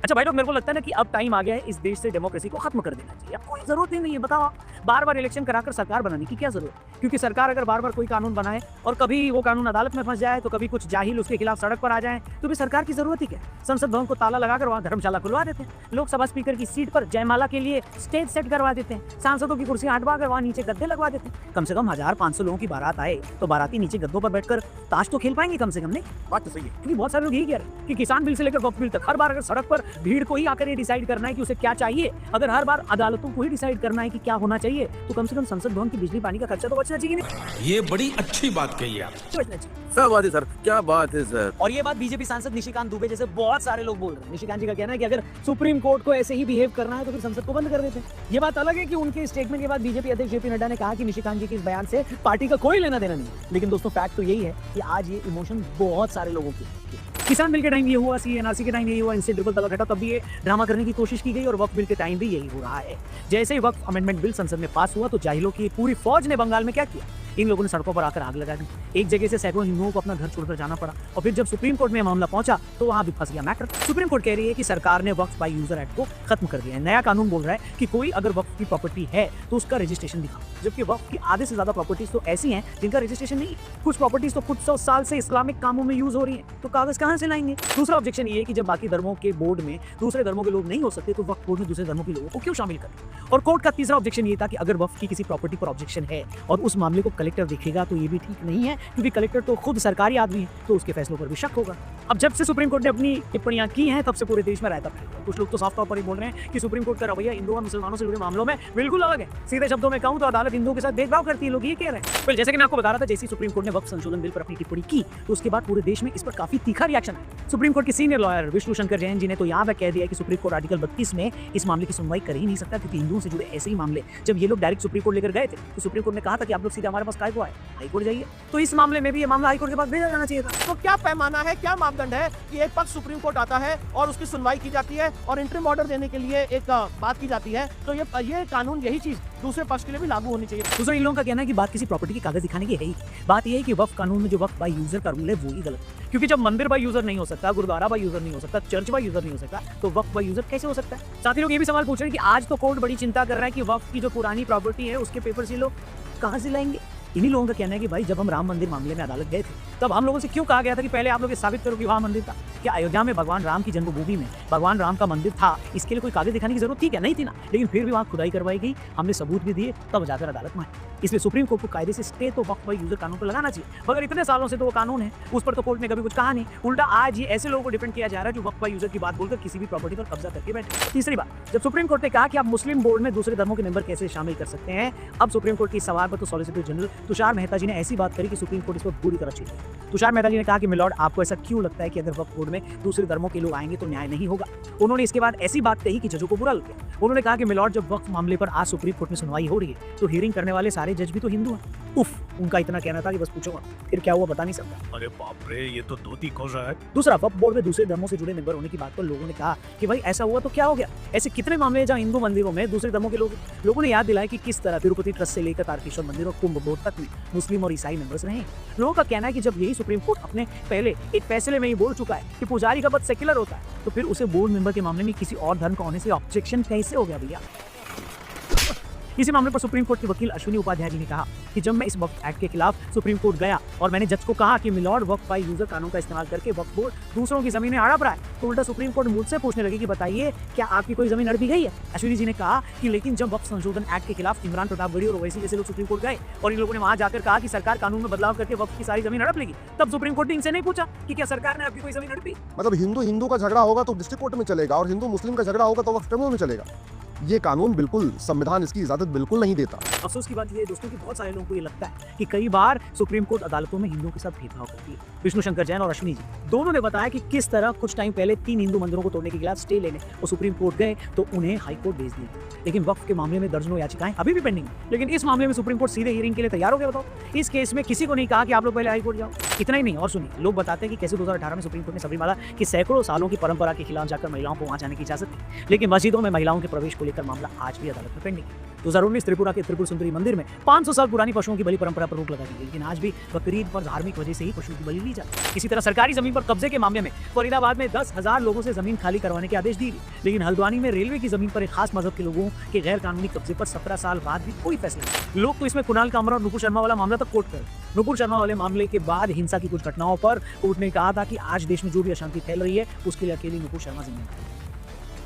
अच्छा भाई लोग, मेरे को लगता है ना कि अब टाइम आ गया है इस देश से डेमोक्रेसी को खत्म कर देना चाहिए। अब कोई जरूरत ही नहीं है, बताओ बार बार इलेक्शन कराकर सरकार बनाने की क्या जरूरत है? क्योंकि सरकार अगर बार बार कोई कानून बनाए और कभी वो कानून अदालत में फंस जाए, तो कभी कुछ जाहिल उसके खिलाफ सड़क पर आ जाए, तो भी सरकार की जरूरत ही क्या? संसद भवन को ताला लगाकर वहाँ धर्मशाला खुलवा देते हैं, लोकसभा स्पीकर की सीट पर जयमाला के लिए स्टेज सेट करवा देते हैं, सांसदों की कुर्सियां हटवा कर वहाँ नीचे गद्दे लगवा देते हैं। कम से कम 1500 लोगों की बारात आए तो बाराती नीचे गद्दों पर बैठकर ताश तो खेल पाएंगे कम से कम। नहीं, बात तो सही है, क्योंकि बहुत सारे लोग यही कह रहे हैं कि किसान बिल से लेकर वक्फ बिल तक हर बार अगर सड़क पर भीड़ को ही आकर ये डिसाइड करना है कि उसे क्या चाहिए, अगर हर बार अदालतों को ही डिसाइड करना है कि क्या होना चाहिए, तो कम से कम संसद भवन की बिजली पानी का खर्चा तो बचना चाहिए। नहीं, ये बड़ी अच्छी बात कही आप। बचना चाहिए। क्या बात है सर, क्या बात है सर। और ये बात बीजेपी सांसद निशिकांत दुबे जैसे बहुत सारे लोग बोल रहे हैं। निशिकांत जी का कहना है कि अगर सुप्रीम कोर्ट को ऐसे ही बिहेव करना है तो फिर संसद को बंद कर देते हैं। ये बात अलग है कि उनके स्टेटमेंट के बाद बीजेपी अध्यक्ष जेपी नड्डा ने कहा कि निशिकांत जी के इस बयान से पार्टी का कोई लेना देना नहीं है। लेकिन दोस्तों फैक्ट तो यही है कि आज ये इमोशन बहुत सारे लोगों की। किसान बिल के टाइम ये हुआ, सीएनआरसी के टाइम यही हुआ, इनसे ट्रिपल तलाक हटा तब भी ये ड्रामा करने की कोशिश की गई, और वक्फ बिल के टाइम भी यही हो रहा है। जैसे ही वक्फ अमेंडमेंट बिल संसद में पास हुआ तो जाहिलों की पूरी फौज ने बंगाल में क्या किया, इन लोगों ने सड़कों पर आकर आग लगा दी। एक जगह से सैकड़ों हिंदुओं को अपना घर छोड़कर जाना पड़ा, और फिर जब सुप्रीम कोर्ट में मामला पहुंचा तो वहां भी फंस गया मैटर। सुप्रीम कोर्ट कह रही है कि सरकार ने वक्फ बाय यूजर एक्ट को खत्म कर दिया है। नया कानून बोल रहा है कि कोई अगर वक्फ की प्रॉपर्टी है तो उसका रजिस्ट्रेशन दिखाओ, जबकि वक्फ की आधे से ज्यादा प्रॉपर्टीज तो ऐसी हैं जिनका रजिस्ट्रेशन नहीं है। कुछ प्रॉपर्टीज तो कुछ 100 साल से इस्लामिक कामों में यूज हो रही है, तो कागज कहां से लाएंगे? दूसरा ऑब्जेक्शन ये है कि जब बाकी धर्मों के बोर्ड में दूसरे धर्मों के लोग नहीं हो सकते, तो वक्फ बोर्ड में दूसरे धर्मों के लोगों को क्यों शामिल करें? और कोर्ट का तीसरा ऑब्जेक्शन ये था कि अगर वक्फ की किसी प्रॉपर्टी पर ऑब्जेक्शन है और उस मामले को कलेक्टर देखेगा तो ये भी ठीक नहीं है, क्योंकि कलेक्टर तो खुद सरकारी आदमी है, तो उसके फैसलों पर भी शक होगा। अब जब से सुप्रीम कोर्ट ने अपनी टिप्पणियां की हैं तब से पूरे देश में रायता फैल गया। कुछ लोग तो साफ तौर पर ही बोल रहे हैं कि सुप्रीम कोर्ट का रवैया हिंदुओं और मुसलमानों से जुड़े मामलों में बिल्कुल अलग है। सीधे शब्दों में कहूं तो अदालत हिंदुओं के साथ भेदभाव करती है, लोग ये कह रहे हैं। फिर जैसे कि मैं आपको बता रहा था, जैसे सुप्रीम कोर्ट ने वक्फ संशोधन बिल पर अपनी टिप्पणी की तो उसके बाद पूरे देश में इस पर काफी तीखा रिएक्शन आया। सुप्रीम कोर्ट के सीनियर लॉयर विष्णु शंकर जैन जी ने तो यहाँ तक कह दिया कि सुप्रीम कोर्ट आर्टिकल 32 में इस मामले की सुनवाई कर ही नहीं सकता, क्योंकि हिंदुओं से जुड़े ऐसे ही मामले जब ये लोग डायरेक्ट सुप्रीम कोर्ट लेकर गए थे तो सुप्रीम कोर्ट ने कहा था कि आप लोग सीधे हमारे पास काय को आए, हाईकोर्ट जाइए। तो इस मामले में भी ये मामला हाईकोर्ट के पास भेजा जाना चाहिए था। तो क्या पैमाना है, क्या मापदंड है कि एक पक्ष सुप्रीम कोर्ट आता है और उसकी सुनवाई की जाती है और इंटरिम ऑर्डर देने के लिए एक बात की जाती है, तो ये कानून यही चीज दूसरे पक्ष के लिए भी लागू होनी चाहिए। दूसरा इन लोगों का कहना है कि बात किसी प्रॉपर्टी के कागज दिखाने की है ही। बात यह है कि वक्फ कानून में जो वक्फ बाय यूजर का रूल है वो ही गलत है, क्योंकि जब मंदिर बाय यूजर नहीं हो सकता, गुरुद्वारा बाय यूजर नहीं हो सकता, चर्च बाय यूजर नहीं हो सकता, तो वक्फ बाय यूजर कैसे हो सकता है? साथ ही लोग ये भी सवाल पूछ रहे हैं कि आज तो कोर्ट बड़ी चिंता कर रहा है कि वक्फ की जो पुरानी प्रॉपर्टी है उसके पेपर्स ये लोग कहां से लाएंगे। इन्हीं लोगों का कहना है कि भाई जब हम राम मंदिर मामले में अदालत गए थे तब हम लोगों से क्यों कहा गया था कि पहले आप लोग ये साबित करो कि वहाँ मंदिर था। क्या अयोध्या में भगवान राम की जन्मभूमि में भगवान राम का मंदिर था, इसके लिए कोई कागज दिखाने की जरूरत थी क्या? नहीं थी ना। लेकिन फिर भी वहाँ खुदाई करवाई गई, हमने सबूत भी दिए, तब जाकर अदालत में आए। इसलिए सुप्रीम कोर्ट को कायदे से स्टे तो वक्फ बाय यूजर कानून पर लगाना चाहिए, मगर इतने सालों से तो वो कानून है, उस पर तो कोर्ट ने कभी कुछ कहा नहीं। उल्टा आज ये ऐसे लोगों को डिपेंड किया जा रहा है जो वक्फ बाय यूजर की बात बोलकर किसी भी प्रॉपर्टी पर कब्जा करके बैठे। तीसरी बात, जब सुप्रीम कोर्ट ने कहा कि आप मुस्लिम बोर्ड में दूसरे धर्मों के मेंबर कैसे शामिल कर सकते हैं, अब सुप्रीम कोर्ट के इस सवाल पर तो सॉलिसिटर जनरल तुषार मेहता जी ने ऐसी बात करी कि सुप्रीम कोर्ट इस पर पूरी तरह चिढ़ गई। तुषार मेहता जी ने कहा कि मिलॉर्ड, आपको ऐसा क्यों लगता है कि अगर वक्फ बोर्ड में दूसरे धर्मों के लोग आएंगे तो न्याय नहीं होगा? उन्होंने इसके बाद ऐसी बात कही कि जजों को बुरा लग गया। उन्होंने कहा कि मिलॉर्ड, जब वक्फ मामले पर आज सुप्रीम कोर्ट में सुनवाई हो रही है तो हियरिंग करने वाले सारे जज भी तो हिंदू हैं। उफ, उनका इतना कहना था कि बस पूछो मत, फिर क्या हुआ बता नहीं सकता। अरे बाप रे, ये तो धोती खोल रहा है। दूसरा, वक्फ बोर्ड में दूसरे धर्मों से जुड़े मेंबर होने की बात पर लोगों ने कहा कि भाई ऐसा हुआ तो क्या हो गया? ऐसे कितने मामले हैं जहां हिंदू मंदिरों में दूसरे धर्मों के लोगों ने याद दिलाया कि किस तरह तिरुपति ट्रस्ट से लेकर तारकेश्वर मंदिर और कुंभ बोर्ड तक में मुस्लिम और ईसाई मेंबर्स रहे। लोगों का कहना है कि जब यही सुप्रीम कोर्ट अपने पहले एक फैसले में ही बोल चुका है कि पुजारी का पद सेक्युलर होता है, तो फिर उसे बोर्ड मेंबर के मामले में किसी और धर्म का होने से ऑब्जेक्शन कैसे हो गया भैया? इसी मामले पर सुप्रीम कोर्ट के वकील अश्विनी उपाध्याय जी ने कहा कि जब मैं इस वक्फ एक्ट के खिलाफ सुप्रीम कोर्ट गया और मैंने जज को कहा कि मिलॉर्ड, वक्फ बाय यूजर कानून का इस्तेमाल करके वक्फ बोर्ड दूसरों की जमीनें हड़प रहा है, तो उल्टा सुप्रीम कोर्ट मुझसे पूछने लगी कि बताइए क्या आपकी कोई जमीन हड़पी गई है? अश्विनी जी ने कहा कि लेकिन जब वक्फ संशोधन एक्ट के खिलाफ इमरान प्रतापगढ़ी और ओवैसी जैसे लोग सुप्रीम कोर्ट गए और इन लोगों ने वहां जाकर कहा कि सरकार कानून में बदलाव करके वक्फ की सारी जमीन हड़प लेगी, तब सुप्रीम कोर्ट ने इनसे नहीं पूछा कि क्या सरकार ने आपकी कोई जमीन हड़पी? मतलब हिंदू हिंदू का झगड़ा होगा तो डिस्ट्रिक्ट कोर्ट में चलेगा, और हिंदू मुस्लिम का झगड़ा होगा तो वक्फ ट्रिब्यूनल में चलेगा। ये कानून बिल्कुल, संविधान इसकी इजाजत बिल्कुल नहीं देता। अफसोस की बात यह है दोस्तों कि बहुत सारे लोगों को ये लगता है कि कई बार सुप्रीम कोर्ट अदालतों में हिंदुओं के साथ भेदभाव करती है। विष्णु शंकर जैन और अश्विनी जी दोनों ने बताया कि किस तरह कुछ टाइम पहले 3 हिंदू मंदिरों को तोड़ने के खिलाफ स्टे लेने और सुप्रीम कोर्ट गए तो उन्हें हाई कोर्ट भेज दिया, लेकिन वक्फ के मामले में दर्जनों याचिकाएं अभी भी पेंडिंग है। लेकिन इस मामले में सुप्रीम कोर्ट सीधे हियरिंग के लिए तैयार हो गया। बताओ, इस केस में किसी को नहीं कहा कि आप लोग पहले हाई कोर्ट जाओ। इतना ही नहीं, और सुनिए, लोग बताते हैं कि कैसे 2018 में सुप्रीम कोर्ट ने सबरीमाला की सैकड़ों सालों की परंपरा के खिलाफ जाकर महिलाओं को वहां जाने की इजाजत दी, लेकिन मस्जिदों में महिलाओं के प्रवेश को लेकर मामला आज भी अदालत में पेंडिंग है। 2019 त्रिपुरा के त्रिपुर सुंदरी मंदिर में 500 साल पुरानी पशुओं की बलि परंपरा पर रोक लगा दी गई, लेकिन आज भी बकरीद पर धार्मिक वजह से ही पशुओं की बलि ली जाती है। इसी तरह सरकारी जमीन पर कब्जे के मामले में फरीदाबाद में 10,000 लोगों से जमीन खाली करवाने के आदेश दिए, लेकिन हल्द्वानी में रेलवे की जमीन पर एक खास मजहब के लोगों के गैर कानूनी कब्जे पर 17 साल बाद भी कोई फैसला नहीं। लोग तो इसमें कुणाल कामरा और नुपुर शर्मा वाला मामला तक कोर्ट कर। नुपुर शर्मा वाले मामले के बाद हिंसा की कुछ घटनाओं पर कोर्ट ने कहा था कि आज देश में जो भी अशांति फैल रही है उसके लिए अकेली नुपुर शर्मा जिम्मेदार है।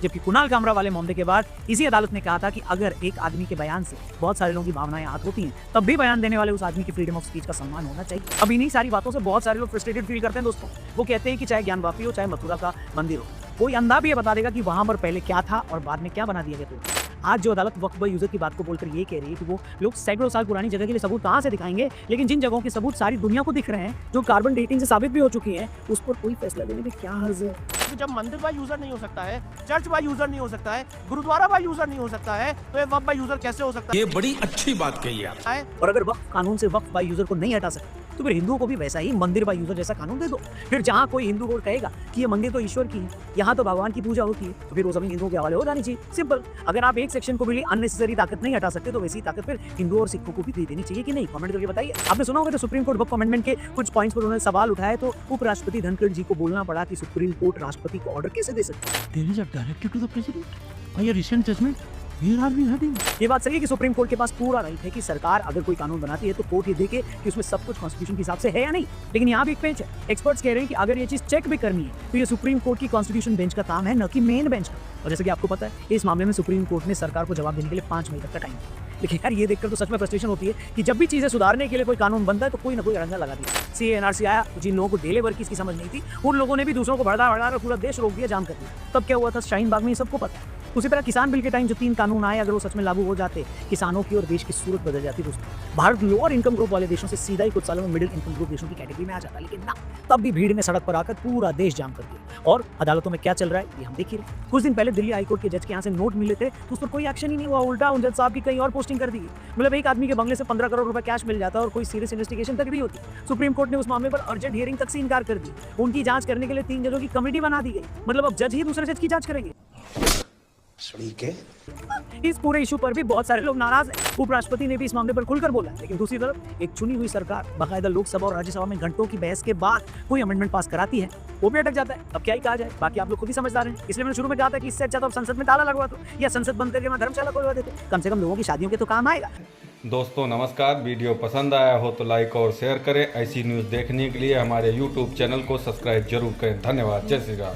जबकि कुणाल कामरा वाले मामले के बाद इसी अदालत ने कहा था कि अगर एक आदमी के बयान से बहुत सारे लोगों की भावनाएं आहत होती हैं, तब भी बयान देने वाले उस आदमी की फ्रीडम ऑफ स्पीच का सम्मान होना चाहिए। अब इन्हीं सारी बातों से बहुत सारे लोग फ्रस्ट्रेटेड फील करते हैं दोस्तों। वो कहते हैं कि चाहे ज्ञान वापी हो, चाहे मथुरा का मंदिर हो, कोई अंधा भी ये बता देगा कि वहां पर पहले क्या था और बाद में क्या बना दिया गया। तो आज जो अदालत वक्फ बाय यूजर की बात को बोलकर ये कह रही है कि वो लोग सैकड़ों साल पुरानी जगह के लिए सबूत कहां से दिखाएंगे, लेकिन जिन जगहों के सबूत सारी दुनिया को दिख रहे हैं, जो कार्बन डेटिंग से साबित भी हो चुकी हैं, उस पर कोई फैसला लेने में क्या हर्ज है। तो जब मंदिर बाय यूजर नहीं हो सकता है, चर्च बाय यूजर नहीं हो सकता है, गुरुद्वारा बाय यूजर नहीं हो सकता है, तो ये वक्फ बाय यूजर कैसे हो सकता ये बड़ी अच्छी बात कही आप। है? और अगर वक्फ कानून से वक्फ बाय यूजर को नहीं हटा सकते, तो फिर हिंदुओं को भी वैसा ही मंदिर बाय यूजर जैसा कानून दे दो। फिर जहां कोई हिंदू कोर्ट कहेगा कि ये मंदिर तो ईश्वर की है, यहाँ तो भगवान की पूजा होती है, तो फिर वो जमीन हिंदुओं के हवाले हो जानी चाहिए। सिंपल। अगर आप एक सेक्शन को भी अननेसेसरी ताकत नहीं हटा सकते, तो वैसी ताकत फिर हिंदुओं और सिखों को भी दे देनी चाहिए कि नहीं? कमेंट करके बताइए। आपने सुना होगा तो सुप्रीम कोर्ट वक्फ अमेंडमेंट के कुछ पॉइंट्स पर उन्होंने सवाल उठाए, तो उपराष्ट्रपति धनखड़ जी को बोलना पड़ा कि सुप्रीम कोर्ट राष्ट्रपति को ऑर्डर कैसे दे सकती है। There is a directive to the president. By a recent judgment, where are we heading? ये बात सही है कि सुप्रीम कोर्ट के पास पूरा राइट है कि सरकार अगर कोई कानून बनाती है तो कोर्ट ये देखे कि उसमें सब कुछ कॉन्स्टिट्यूशन के हिसाब से है या नहीं। लेकिन यहाँ भी एक पेंच है। एक्सपर्ट्स कह रहे हैं कि अगर ये चीज चेक भी करनी है तो ये सुप्रीम कोर्ट की कॉन्स्टिट्यूशन बेंच का काम है, न कि मेन बेंच का। और जैसे कि आपको पता है, इस मामले में सुप्रीम कोर्ट ने सरकार को जवाब देने के लिए 5 मई तक का टाइम दिया। लेकिन यार ये देखकर तो सच में फ्रस्ट्रेशन होती है कि जब भी चीजें सुधारने के लिए कोई कानून बनता है तो कोई ना कोई रंगा लगा दिया। सीए एनआरसी आया, जिन लोगों को डेले वर्क की इसकी समझ नहीं थी, उन लोगों ने भी दूसरों को भड़का पूरा देश रोक दिया, जाम कर दिया। तब क्या हुआ था शाहीन बाग में, ये सबको पता है। उसी तरह किसान बिल के टाइम जो 3 कानून आए, अगर वो सच में लागू हो जाते, किसानों की और देश की सूरत बदल जाती दोस्तों। भारत लोअर इनकम ग्रुप वाले देशों से सीधा ही कुछ सालों में मिडिल इनकम ग्रुप देशों की कैटेगरी में आ जाता, लेकिन ना, तब भी भीड़ ने सड़क पर आकर पूरा देश जाम कर दिया। और अदालतों में क्या चल रहा है ये हम देख ही रहे। कुछ दिन पहले दिल्ली हाईकोर्ट के जज के यहाँ से नोट मिले थे, तो उस पर कोई एक्शन ही नहीं हुआ। उल्टा उन जज साहब की कहीं और पोस्टिंग कर दी। मतलब एक आदमी के बंगले से 15 करोड़ रुपए कैश मिल जाता और कोई सीरियस इन्वेस्टिगेशन तक नहीं होती। सुप्रीम कोर्ट ने उस मामले पर अर्जेंट हियरिंग तक से इनकार कर दी। उनकी जांच करने के लिए 3 जजों की कमेटी बना दी गई। मतलब अब जज ही दूसरे जज की जांच करेंगे। इस पूरे इशू पर भी बहुत सारे लोग नाराज हैं। उपराष्ट्रपति ने भी इस मामले पर खुलकर बोला, लेकिन दूसरी तरफ एक चुनी हुई सरकार बाकायदा लोकसभा और राज्यसभा में घंटों की बहस के बाद कोई अमेंडमेंट पास कराती है, वो भी अटक जाता है। अब क्या ही कहा जाए, बाकी आप लोग खुद ही समझदार हैं। इसलिए मैंने शुरू में कहा था कि इससे अच्छा तो संसद में ताला लगवा दो या संसद बंद करके धर्मशाला खोलवा देते, कम से कम लोगों की शादियों के तो काम आएगा। दोस्तों नमस्कार, वीडियो पसंद आया हो तो लाइक और शेयर करें। ऐसी न्यूज़ देखने के लिए हमारे YouTube चैनल को सब्सक्राइब जरूर करें। धन्यवाद। जय श्री राम।